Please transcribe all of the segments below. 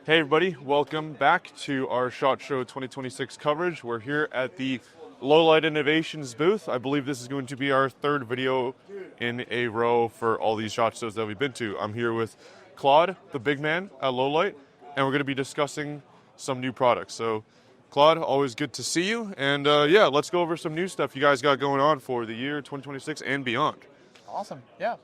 Hey everybody, welcome back to our SHOT Show 2026 coverage. We're here at the Lowlight Innovations booth. I believe this is going to be our third video in a row for all these SHOT Shows that we've been to. I'm here with Claude, the big man at Lowlight, and we're going to be discussing some new products. So Claude, always good to see you. And yeah, let's go over some new stuff you guys got going on for the year 2026 and beyond. Awesome, yeah.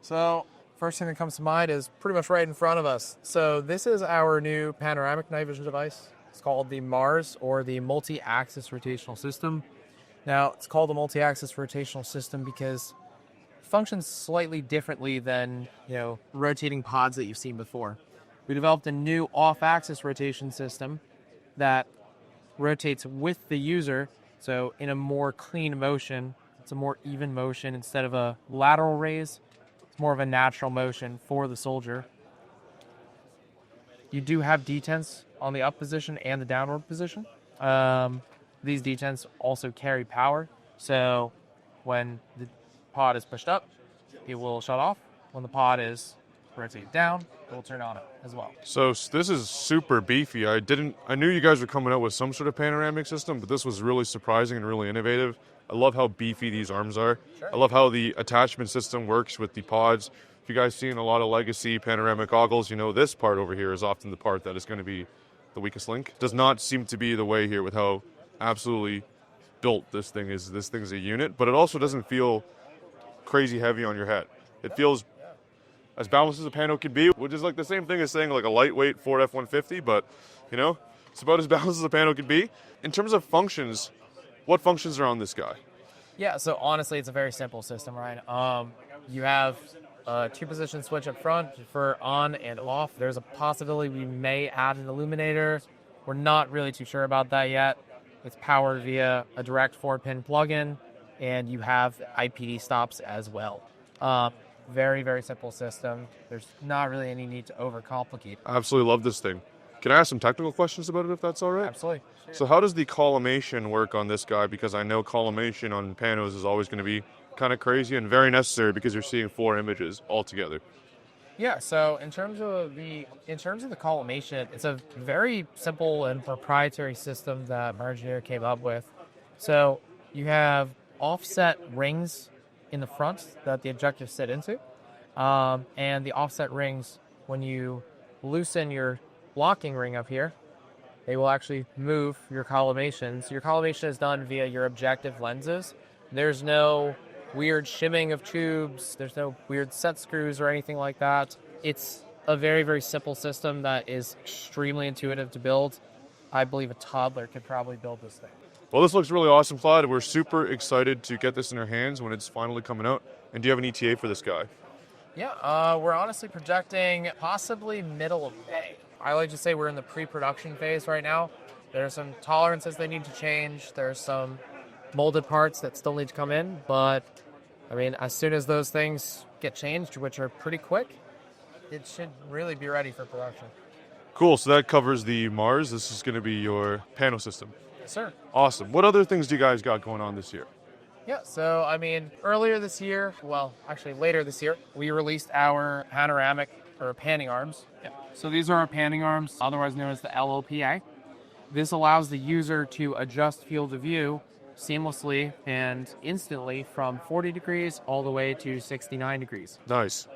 So first thing that comes to mind is pretty much right in front of us. So this is our new panoramic night vision device. It's called the MARS, or the multi-axis rotational system. Now, it's called the multi-axis rotational system because it functions slightly differently than, rotating pods that you've seen before. We developed a new off-axis rotation system that rotates with the user, so in a more clean motion. It's a more even motion instead of a lateral raise. It's more of a natural motion for the soldier. You do have detents on the up position and the downward position. These detents also carry power, so when the pod is pushed up, it will shut off. When the pod is rotated down, it will turn on as well. So this is super beefy. I knew you guys were coming out with some sort of panoramic system, but this was really surprising and really innovative. I love how beefy these arms are. Sure. I love how the attachment system works with the pods. If you guys seen a lot of legacy panoramic goggles, this part over here is often the part that is going to be the weakest link. Does not seem to be the way here with how absolutely built this thing is. This thing's a unit, but it also doesn't feel crazy heavy on your head. It feels as balanced as a pano could be, which is like the same thing as saying like a lightweight Ford F-150, but it's about as balanced as a pano could be. In terms of functions, what functions are on this guy? Yeah, so honestly, it's a very simple system, right? You have a two-position switch up front for on and off. There's a possibility we may add an illuminator. We're not really too sure about that yet. It's powered via a direct 4-pin plug-in, and you have IPD stops as well. Very, very simple system. There's not really any need to overcomplicate. I absolutely love this thing. Can I ask some technical questions about it, if that's all right? Absolutely. Sure. So how does the collimation work on this guy? Because I know collimation on panos is always going to be kind of crazy and very necessary because you're seeing 4 images all together. Yeah, so in terms of the collimation, it's a very simple and proprietary system that my engineer came up with. So you have offset rings in the front that the objectives sit into, and the offset rings, when you loosen your blocking ring up here, they will actually move your collimation. So your collimation is done via your objective lenses. There's no weird shimming of tubes. There's no weird set screws or anything like that. It's a very, very simple system that is extremely intuitive to build. I believe a toddler could probably build this thing. Well, this looks really awesome, Claude. We're super excited to get this in our hands when it's finally coming out. And do you have an ETA for this guy? Yeah, we're honestly projecting possibly middle of May. I like to say we're in the pre-production phase right now. There are some tolerances they need to change. There's some molded parts that still need to come in. But, as soon as those things get changed, which are pretty quick, it should really be ready for production. Cool. So that covers the MARS. This is going to be your panel system. Yes, sir. Awesome. What other things do you guys got going on this year? Yeah, so earlier this year, later this year, we released our panoramic or panning arms. Yeah. So these are our panning arms, otherwise known as the LLPA. This allows the user to adjust field of view seamlessly and instantly from 40 degrees all the way to 69 degrees. Nice.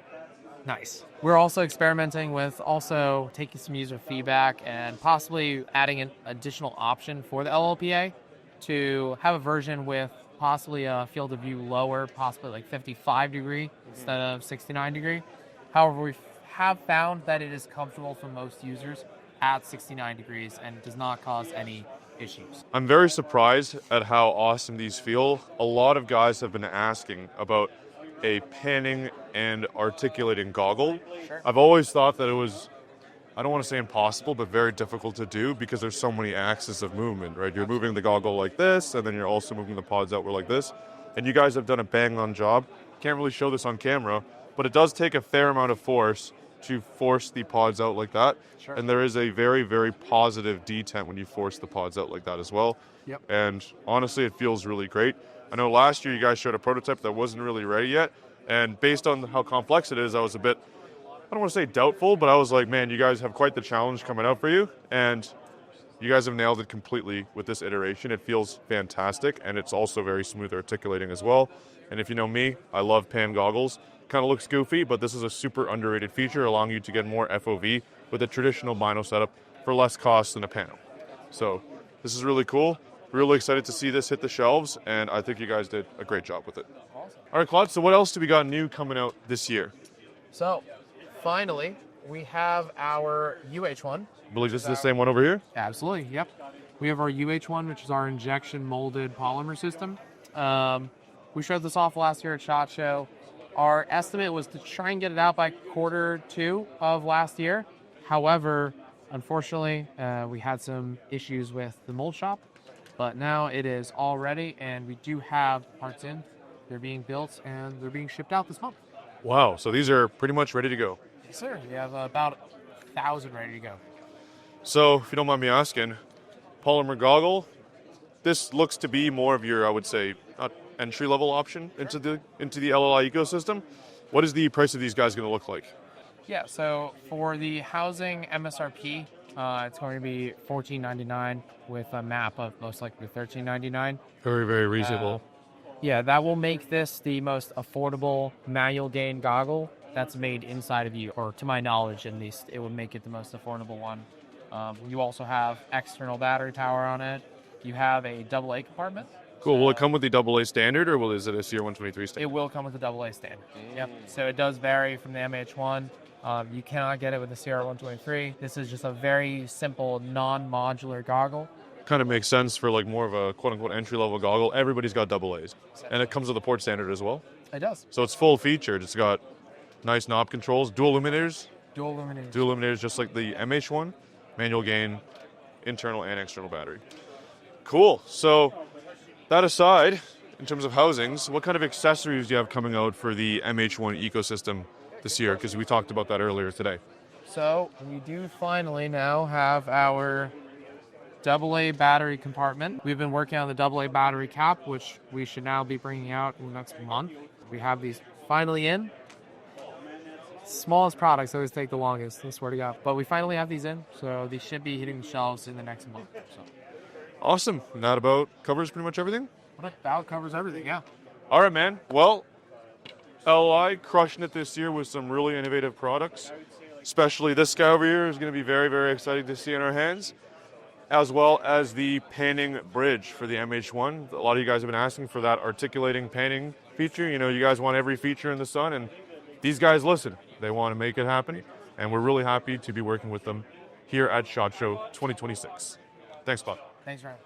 We're also experimenting with taking some user feedback and possibly adding an additional option for the LLPA to have a version with possibly a field of view lower, possibly like 55 degree instead of 69 degree. However, we have found that it is comfortable for most users at 69 degrees and does not cause any issues. I'm very surprised at how awesome these feel. A lot of guys have been asking about a panning and articulating goggle. Sure. I've always thought that it was, I don't want to say impossible, but very difficult to do because there's so many axes of movement, right? You're moving the goggle like this, and then you're also moving the pods outward like this. And you guys have done a bang-on job. Can't really show this on camera, but it does take a fair amount of force to force the pods out like that. Sure. And there is a very, very positive detent when you force the pods out like that as well. Yep. And honestly, it feels really great. I know last year you guys showed a prototype that wasn't really ready yet, and based on how complex it is, I was a bit don't want to say doubtful, but I was like, man, you guys have quite the challenge coming out for you. And you guys have nailed it completely with this iteration. It feels fantastic, and it's also very smooth articulating as well. And if you know me, I love pan goggles. Kind of looks goofy, but this is a super underrated feature, allowing you to get more FOV with a traditional bino setup for less cost than a pano. So this is really cool. Really excited to see this hit the shelves, and I think you guys did a great job with it. Awesome. All right, Claude, so what else do we got new coming out this year? So, finally, we have our UH1. I believe this is the same one over here? Absolutely, yep. We have our UH1, which is our injection molded polymer system. We showed this off last year at SHOT Show. Our estimate was to try and get it out by Q2 of last year. However, unfortunately, we had some issues with the mold shop, but now it is all ready, and we do have parts in. They're being built, and they're being shipped out this month. Wow, so these are pretty much ready to go. Yes, sir. We have about 1,000 ready to go. So, if you don't mind me asking, polymer goggle, this looks to be more of your, I would say, entry-level option into the LLI ecosystem. What is the price of these guys going to look like? Yeah, so for the housing MSRP, it's going to be $14.99 with a map of most likely $13.99. Very, very reasonable. Yeah, that will make this the most affordable manual gain goggle that's made inside of you, or to my knowledge at least, it would make it the most affordable one. You also have external battery power on it. You have a AA compartment. Cool. Will it come with the AA standard, or is it a CR123 standard? It will come with the AA standard. Yep. So it does vary from the MH1. You cannot get it with the CR123. This is just a very simple, non-modular goggle. Kind of makes sense for like more of a quote-unquote entry-level goggle. Everybody's got AAs. And it comes with a port standard as well. It does. So it's full-featured. It's got nice knob controls, dual illuminators. Dual illuminators. Dual illuminators just like the MH1. Manual gain, internal and external battery. Cool. So that aside, in terms of housings, what kind of accessories do you have coming out for the MH1 ecosystem this year? Because we talked about that earlier today. So we do finally now have our AA battery compartment. We've been working on the AA battery cap, which we should now be bringing out in the next month. We have these finally in. Smallest products always take the longest, I swear to God. But we finally have these in, so these should be hitting the shelves in the next month. So. Awesome. And that about covers pretty much everything? That about covers everything, yeah. All right, man. Well, LI crushing it this year with some really innovative products. Especially this guy over here is going to be very, very exciting to see in our hands, as well as the panning bridge for the MH1. A lot of you guys have been asking for that articulating panning feature. You know, you guys want every feature in the sun, and these guys listen. They want to make it happen, and we're really happy to be working with them here at SHOT Show 2026. Thanks, Claude. Thanks, Ryan.